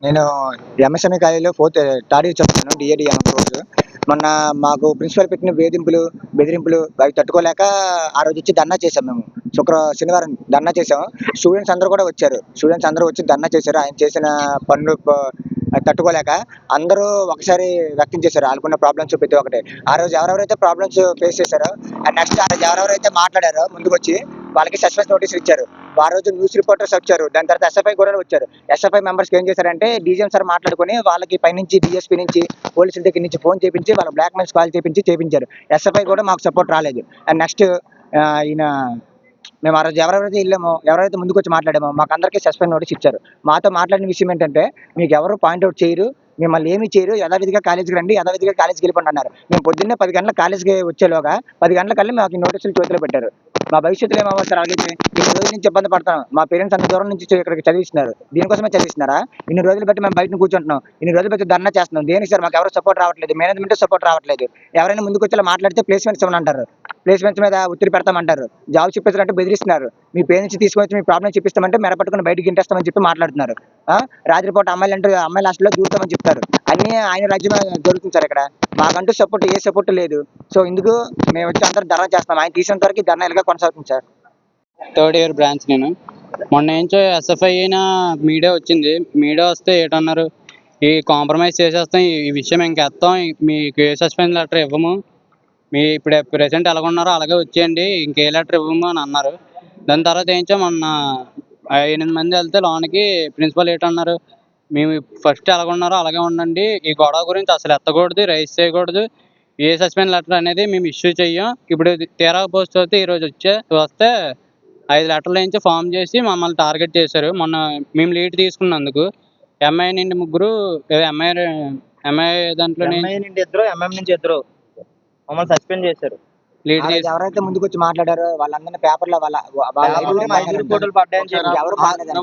నేను ఎంఎస్ఎంఈ కాలేజీలో third year చదువుతున్నాను. D A D course. మొన్న మాకు ప్రిన్సిపల్ పెట్టిన బెదిరింపులు అవి తట్టుకోలేక ఆ రోజు వచ్చి ధర్నా చేసాం మేము. శనివారం ధర్నా చేసాము. స్టూడెంట్స్ అందరూ కూడా వచ్చారు. స్టూడెంట్స్ అందరూ వచ్చి ధర్నా చేశారు. ఆయన చేసిన పనులు అది తట్టుకోలేక అందరూ ఒకసారి వ్యక్తం చేశారు. వాళ్ళకున్న ప్రాబ్లమ్స్ ప్రతి ఒక్కటి. ఆ రోజు ఎవరెవరైతే ప్రాబ్లమ్స్ ఫేస్ చేశారో అండ్ నెక్స్ట్ ఆ రోజు ఎవరెవరైతే మాట్లాడారో ముందుకొచ్చి వాళ్ళకి సస్పెన్స్ నోటీసులు ఇచ్చారు. ఆ రోజు న్యూస్ రిపోర్టర్స్ వచ్చారు. దాని తర్వాత ఎస్ఎఫ్ఐ కూడా వచ్చారు. ఎస్ఎఫ్ఐ మెంబర్స్కి ఏం చేశారంటే డీజీఎం సార్ మాట్లాడుకుని వాళ్ళకి పైనుంచి డిఎస్పీ నుంచి పోలీసుల దగ్గర నుంచి ఫోన్ చేపించి వాళ్ళ బ్లాక్ మెయిల్స్ కాల్ చేపించారు. ఎస్ఎఫ్ఐ కూడా మాకు సపోర్ట్ రాలేదు. అండ్ నెక్స్ట్ ఈయన మేము ఆ రోజు ఎవరెవరైతే వెళ్ళామో ఎవరైతే ముందుకు వచ్చి మాట్లాడామో మాకు అందరికీ సస్పెండ్ నోటీస్ ఇచ్చారు. మాతో మాట్లాడిన విషయం ఏంటంటే మీకు ఎవరు పాయింట్అవుట్ చేయరు, మిమ్మల్ని ఏమీ చేయరు, యథావిధిగా కాలేజీకి రండి, యథావిధిగా కాలేజీకి వెళ్ళిపోండి అన్నారు. మేము పొద్దున్నే 10 గంటలకు కాలేజీకి వచ్చేలోగా 10 గంటలకల్లా మాకు ఈ నోటీసులు చేతిలో పెట్టారు. మా భవిష్యత్తులో ఏమవుతారు అలాగైతే? ఇన్ని రోజుల నుంచి ఇబ్బంది పడతాం. మా పేరెంట్స్ అంత దూరం నుంచి ఇక్కడికి చదివిస్తున్నారు. దీనికోసమే చదివిస్తున్నారా? ఇన్ని రోజులు బట్టి మేము బయట కూర్చుంటున్నాం. ఇన్ని రోజులు బట్టి ధర్నా చేస్తున్నాం. దేనికి సార్? మాకు ఎవరు సపోర్ట్ రావట్లేదు. మేనేజ్మెంట్ సపోర్ట్ రావట్లేదు. ఎవరైనా ముందుకు వచ్చేలా మాట్లాడితే ప్లేస్మెంట్స్ ఇవ్వని అంటారు. ప్లేస్మెంట్స్ మీద ఒత్తిడి పెడతామంటారు. జాబ్ చూపించాలంటే బెదిరిస్తున్నారు. మీ పేరెంట్స్ తీసుకొని వచ్చి మీ ప్రాబ్లం చూపిస్తామంటే మెరపట్టుకుని బయటికి ఇంటేస్తామని చెప్పి మాట్లాడుతున్నారు. రాత్రిపూట అమ్మాయిల హాస్టల్లో దూరుతామని చెప్తారు. అన్నీ ఆయన రాజ్యం జరుగుతుంది సార్ ఇక్కడ. మాకంటూ ఏ సపోర్ట్ లేదు. సో ఇందుకు మేము వచ్చి అందరూ ధర్నా చేస్తాం. ఆయన తీసినంత వరకు ధర్నా ఇలాగా కొనసాగుతుంది సార్. థర్డ్ ఇయర్ బ్రాంచ్ నేను. మొన్న ఏంచో ఎస్ఎఫ్ఐ అయినా మీడియా వచ్చింది. మీడియా వస్తే ఏంటన్నారు, ఈ కాంప్రమైజ్ చేసేస్తాం, ఈ విషయం ఇంకెత్తాం, మీకు ఏ సస్పెండ్ లెటర్ ఇవ్వము, మీ ఇప్పుడు ప్రెసెంట్ ఎలాగున్నారో అలాగే వచ్చేయండి, ఇంకే లెటర్ ఇవ్వము అని అన్నారు. దాని తర్వాత ఏంచో మొన్న 8 మంది వెళ్తే లోనికి ప్రిన్సిపల్ ఏంటన్నారు, మేము ఫస్ట్ ఎలాగున్నారో అలాగే ఉండండి, ఈ గొడవ గురించి అసలు ఎత్తకూడదు, రైస్ చేయకూడదు, ఏ సస్పెండ్ లెటర్ అనేది మేము ఇష్యూ చెయ్యం. ఇప్పుడు తీరా పోస్ట్ వస్తే ఈరోజు వస్తే 5 లెటర్ల నుంచి ఫామ్ చేసి మమ్మల్ని టార్గెట్ చేశారు. మొన్న మేము లీడ్ తీసుకున్నందుకు ఎంఐ నుండి 3, ఎంఐ దాంట్లో నుంచి ఇద్దరు మమ్మల్ని సస్పెండ్ చేశారు. ఆ రోజు ఎవరైతే ముందుకు వచ్చి మాట్లాడారో వాళ్ళందరినీ పేపర్లో రిపోర్టులు పడ్డాయని చెప్పి ఎవరు మాట్లాడారు.